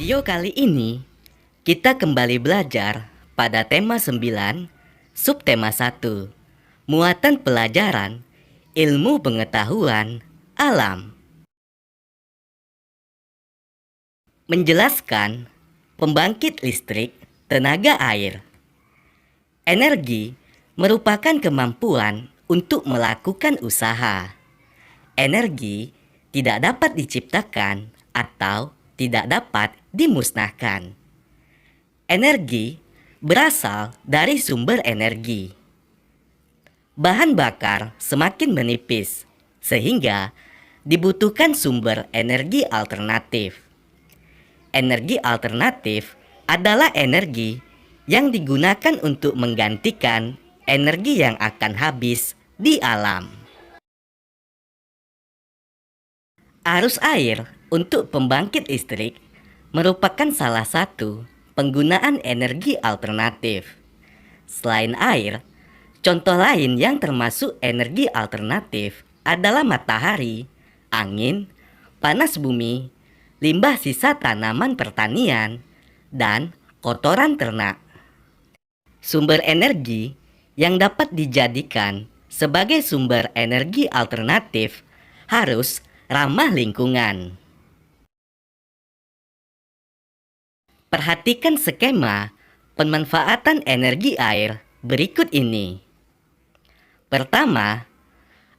video kali ini, kita kembali belajar pada tema 9, subtema 1, muatan pelajaran, ilmu pengetahuan, alam. Menjelaskan pembangkit listrik tenaga air. Energi merupakan kemampuan untuk melakukan usaha. Energi tidak dapat diciptakan atau tidak dapat dimusnahkan. Energi berasal dari sumber energi. Bahan bakar semakin menipis, sehingga dibutuhkan sumber energi alternatif. Energi alternatif adalah energi yang digunakan untuk menggantikan energi yang akan habis di alam. Arus air untuk pembangkit listrik merupakan salah satu penggunaan energi alternatif. Selain air, contoh lain yang termasuk energi alternatif adalah matahari, angin, panas bumi, limbah sisa tanaman pertanian, dan kotoran ternak. Sumber energi yang dapat dijadikan sebagai sumber energi alternatif harus ramah lingkungan. Perhatikan skema pemanfaatan energi air berikut ini. Pertama,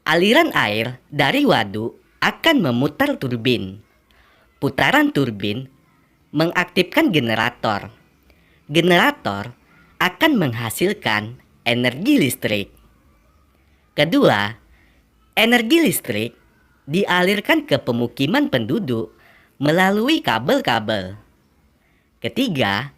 aliran air dari waduk akan memutar turbin. Putaran turbin mengaktifkan generator. Generator akan menghasilkan energi listrik. Kedua, energi listrik dialirkan ke pemukiman penduduk melalui kabel-kabel. Ketiga,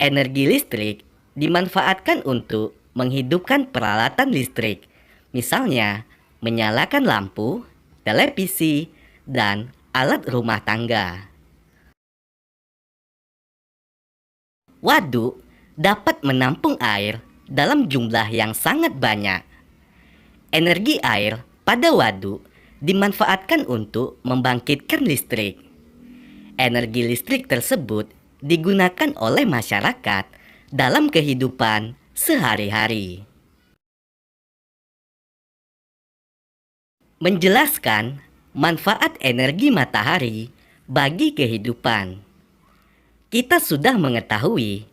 energi listrik dimanfaatkan untuk menghidupkan peralatan listrik, misalnya menyalakan lampu, televisi, dan alat rumah tangga. Waduk dapat menampung air dalam jumlah yang sangat banyak. Energi air pada waduk dimanfaatkan untuk membangkitkan listrik. Energi listrik tersebut digunakan oleh masyarakat dalam kehidupan sehari-hari. Menjelaskan manfaat energi matahari bagi kehidupan. Kita sudah mengetahui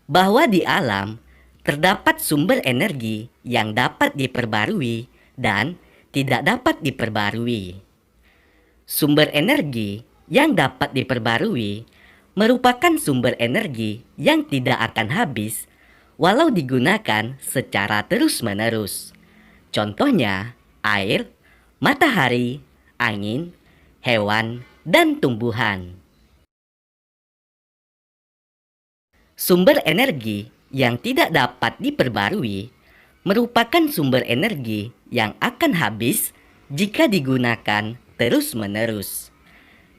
bahwa di alam terdapat sumber energi yang dapat diperbarui dan tidak dapat diperbarui. Sumber energi yang dapat diperbarui merupakan sumber energi yang tidak akan habis walau digunakan secara terus-menerus. Contohnya air, matahari, angin, hewan, dan tumbuhan. Sumber energi yang tidak dapat diperbarui merupakan sumber energi yang akan habis jika digunakan terus-menerus.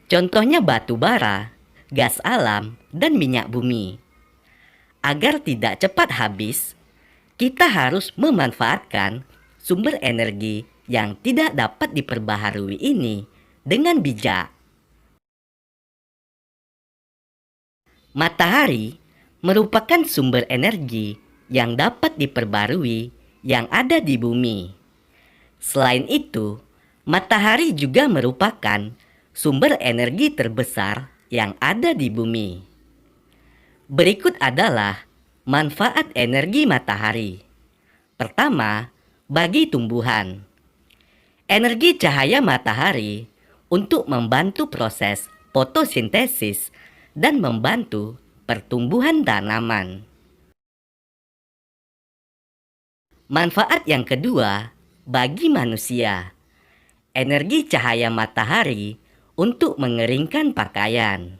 Contohnya batu bara, gas alam, dan minyak bumi. Agar tidak cepat habis, kita harus memanfaatkan sumber energi yang tidak dapat diperbaharui ini dengan bijak. Matahari merupakan sumber energi yang dapat diperbarui yang ada di bumi. Selain itu, matahari juga merupakan sumber energi terbesar yang ada di bumi. Berikut adalah manfaat energi matahari. Pertama, bagi tumbuhan. Energi cahaya matahari untuk membantu proses fotosintesis dan membantu pertumbuhan tanaman. Manfaat yang kedua, bagi manusia. Energi cahaya matahari untuk mengeringkan pakaian.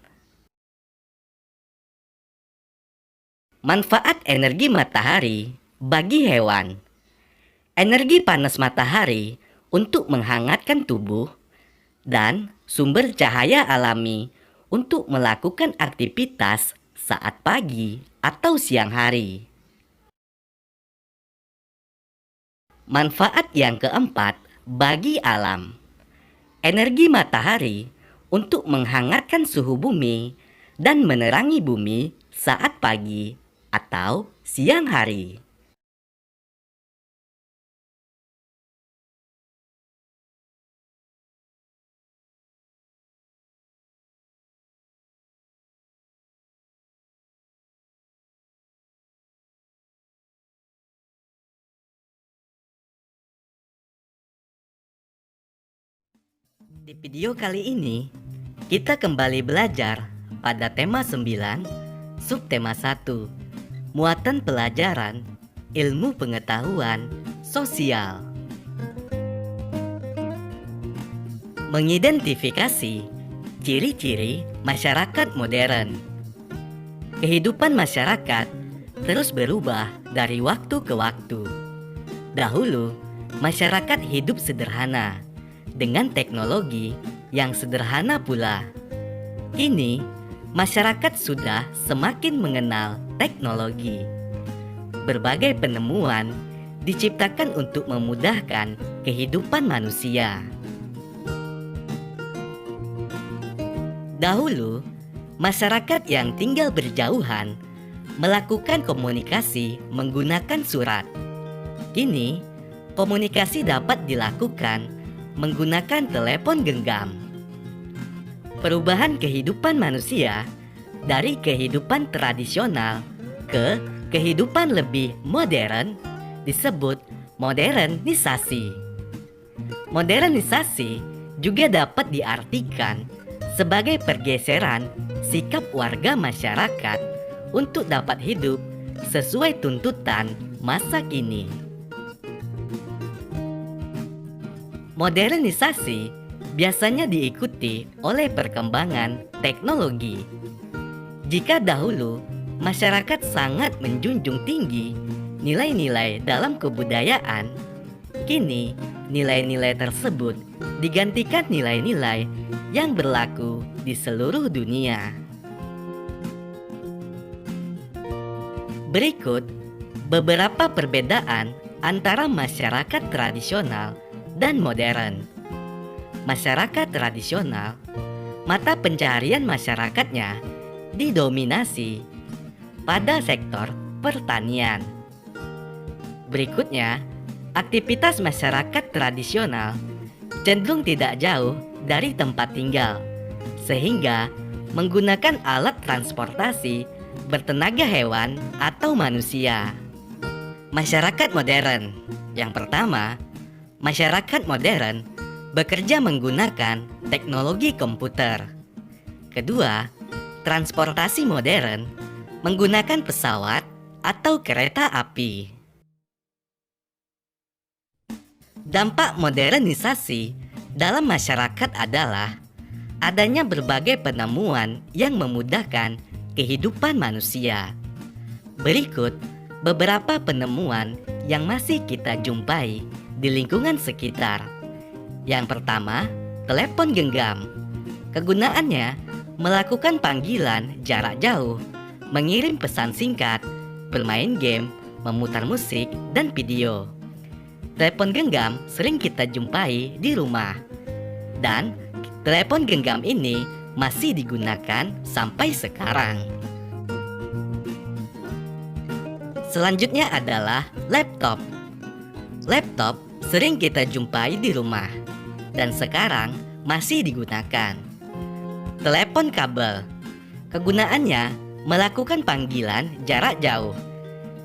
Manfaat energi matahari bagi hewan. Energi panas matahari untuk menghangatkan tubuh dan sumber cahaya alami untuk melakukan aktivitas saat pagi atau siang hari. Manfaat yang keempat bagi alam. Energi matahari untuk menghangatkan suhu bumi dan menerangi bumi saat pagi atau siang hari. Di video kali ini, kita kembali belajar pada tema 9, subtema 1, muatan pelajaran, ilmu pengetahuan, sosial. Mengidentifikasi ciri-ciri masyarakat modern. Kehidupan masyarakat terus berubah dari waktu ke waktu. Dahulu, masyarakat hidup sederhana dengan teknologi yang sederhana pula. Kini, masyarakat sudah semakin mengenal teknologi. Berbagai penemuan diciptakan untuk memudahkan kehidupan manusia. Dahulu, masyarakat yang tinggal berjauhan melakukan komunikasi menggunakan surat. Kini, komunikasi dapat dilakukan menggunakan telepon genggam. Perubahan kehidupan manusia dari kehidupan tradisional ke kehidupan lebih modern disebut modernisasi. Modernisasi juga dapat diartikan sebagai pergeseran sikap warga masyarakat untuk dapat hidup sesuai tuntutan masa kini. Modernisasi biasanya diikuti oleh perkembangan teknologi. Jika dahulu masyarakat sangat menjunjung tinggi nilai-nilai dalam kebudayaan, kini nilai-nilai tersebut digantikan nilai-nilai yang berlaku di seluruh dunia. Berikut beberapa perbedaan antara masyarakat tradisional dan modern. Masyarakat tradisional, mata pencaharian masyarakatnya didominasi pada sektor pertanian. Berikutnya, aktivitas masyarakat tradisional cenderung tidak jauh dari tempat tinggal, sehingga menggunakan alat transportasi bertenaga hewan atau manusia. Masyarakat modern, yang pertama, masyarakat modern bekerja menggunakan teknologi komputer. Kedua, transportasi modern menggunakan pesawat atau kereta api. Dampak modernisasi dalam masyarakat adalah adanya berbagai penemuan yang memudahkan kehidupan manusia. Berikut beberapa penemuan yang masih kita jumpai di lingkungan sekitar. Yang pertama, telepon genggam. Kegunaannya melakukan panggilan jarak jauh, mengirim pesan singkat, bermain game, memutar musik, dan video. Telepon genggam sering kita jumpai di rumah. Dan telepon genggam ini masih digunakan sampai sekarang. Selanjutnya adalah laptop. Laptop sering kita jumpai di rumah dan sekarang masih digunakan. Telepon kabel. Kegunaannya melakukan panggilan jarak jauh.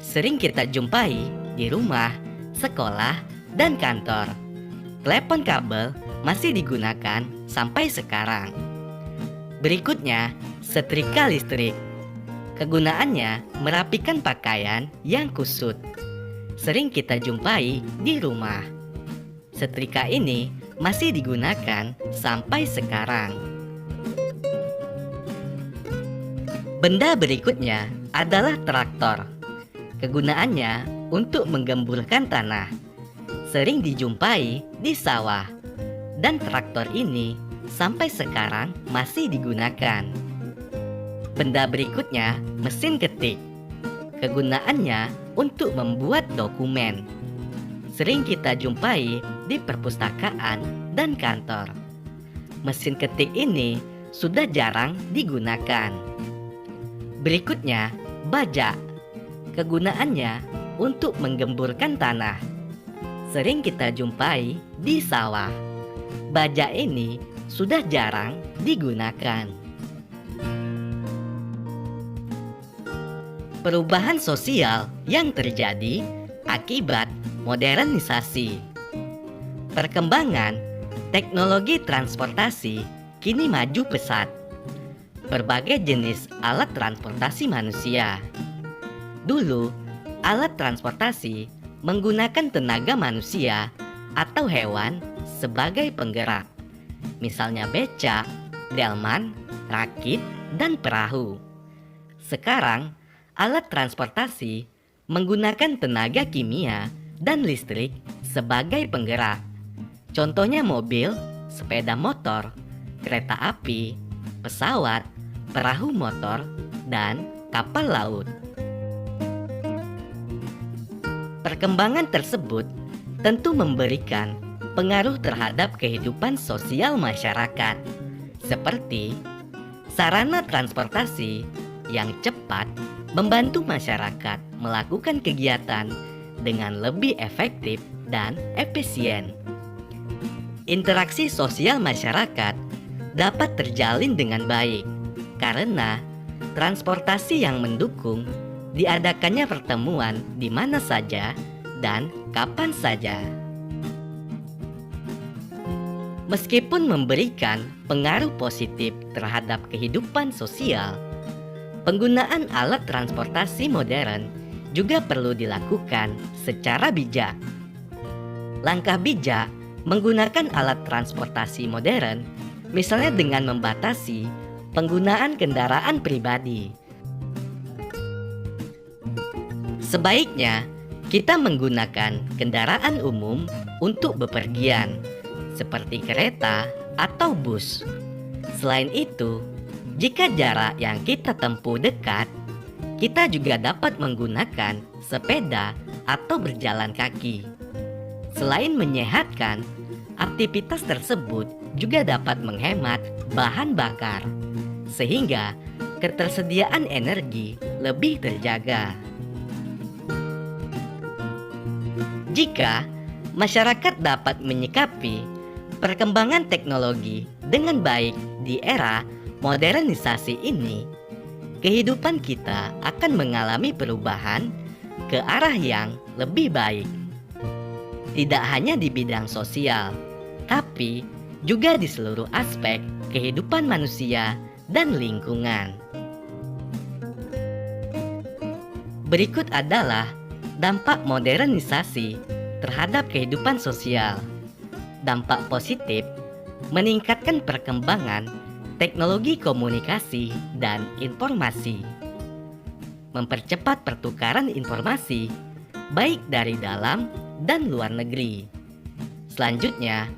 Sering kita jumpai di rumah, sekolah, dan kantor. Telepon kabel masih digunakan sampai sekarang. Berikutnya, setrika listrik. Kegunaannya merapikan pakaian yang kusut. Sering kita jumpai di rumah. Setrika ini masih digunakan sampai sekarang. Benda berikutnya adalah traktor. Kegunaannya untuk menggemburkan tanah. Sering dijumpai di sawah. Dan traktor ini sampai sekarang masih digunakan. Benda berikutnya mesin ketik. Kegunaannya untuk membuat dokumen. Sering kita jumpai di perpustakaan dan kantor. Mesin ketik ini sudah jarang digunakan. Berikutnya, bajak. Kegunaannya untuk menggemburkan tanah. Sering kita jumpai di sawah. Bajak ini sudah jarang digunakan. Perubahan sosial yang terjadi akibat modernisasi. Perkembangan teknologi transportasi kini maju pesat. Berbagai jenis alat transportasi manusia. Dulu, alat transportasi menggunakan tenaga manusia atau hewan sebagai penggerak. Misalnya becak, delman, rakit, dan perahu. Sekarang, alat transportasi menggunakan tenaga kimia dan listrik sebagai penggerak. Contohnya mobil, sepeda motor, kereta api, pesawat, perahu motor, dan kapal laut. Perkembangan tersebut tentu memberikan pengaruh terhadap kehidupan sosial masyarakat, seperti sarana transportasi yang cepat membantu masyarakat melakukan kegiatan dengan lebih efektif dan efisien. Interaksi sosial masyarakat dapat terjalin dengan baik karena transportasi yang mendukung diadakannya pertemuan di mana saja dan kapan saja. Meskipun memberikan pengaruh positif terhadap kehidupan sosial, penggunaan alat transportasi modern juga perlu dilakukan secara bijak. Langkah bijak menggunakan alat transportasi modern, misalnya dengan membatasi penggunaan kendaraan pribadi. Sebaiknya kita menggunakan kendaraan umum untuk bepergian, seperti kereta atau bus. Selain itu, jika jarak yang kita tempuh dekat, kita juga dapat menggunakan sepeda atau berjalan kaki. Selain menyehatkan, aktivitas tersebut juga dapat menghemat bahan bakar, sehingga ketersediaan energi lebih terjaga. Jika masyarakat dapat menyikapi perkembangan teknologi dengan baik di era modernisasi ini, kehidupan kita akan mengalami perubahan ke arah yang lebih baik. Tidak hanya di bidang sosial, tapi juga di seluruh aspek kehidupan manusia dan lingkungan. Berikut adalah dampak modernisasi terhadap kehidupan sosial. Dampak positif meningkatkan perkembangan teknologi komunikasi dan informasi, mempercepat pertukaran informasi baik dari dalam dan luar negeri. Selanjutnya,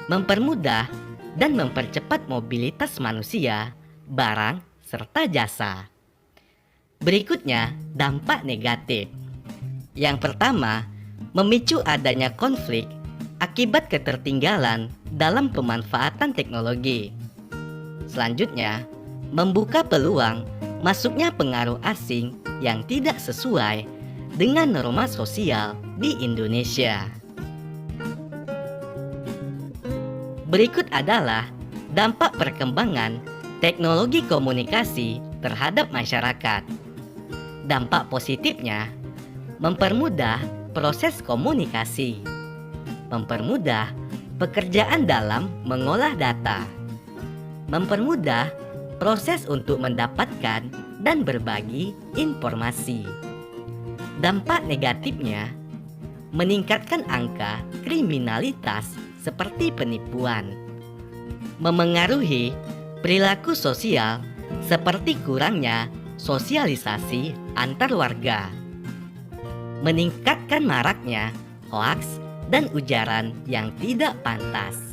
mempermudah dan mempercepat mobilitas manusia, barang, serta jasa. Berikutnya, dampak negatif. Yang pertama, memicu adanya konflik akibat ketertinggalan dalam pemanfaatan teknologi. Selanjutnya, membuka peluang masuknya pengaruh asing yang tidak sesuai dengan norma sosial di Indonesia. Berikut adalah dampak perkembangan teknologi komunikasi terhadap masyarakat. Dampak positifnya, mempermudah proses komunikasi, mempermudah pekerjaan dalam mengolah data, mempermudah proses untuk mendapatkan dan berbagi informasi. Dampak negatifnya, meningkatkan angka kriminalitas seperti penipuan, memengaruhi perilaku sosial seperti kurangnya sosialisasi antar warga, meningkatkan maraknya hoaks dan ujaran yang tidak pantas.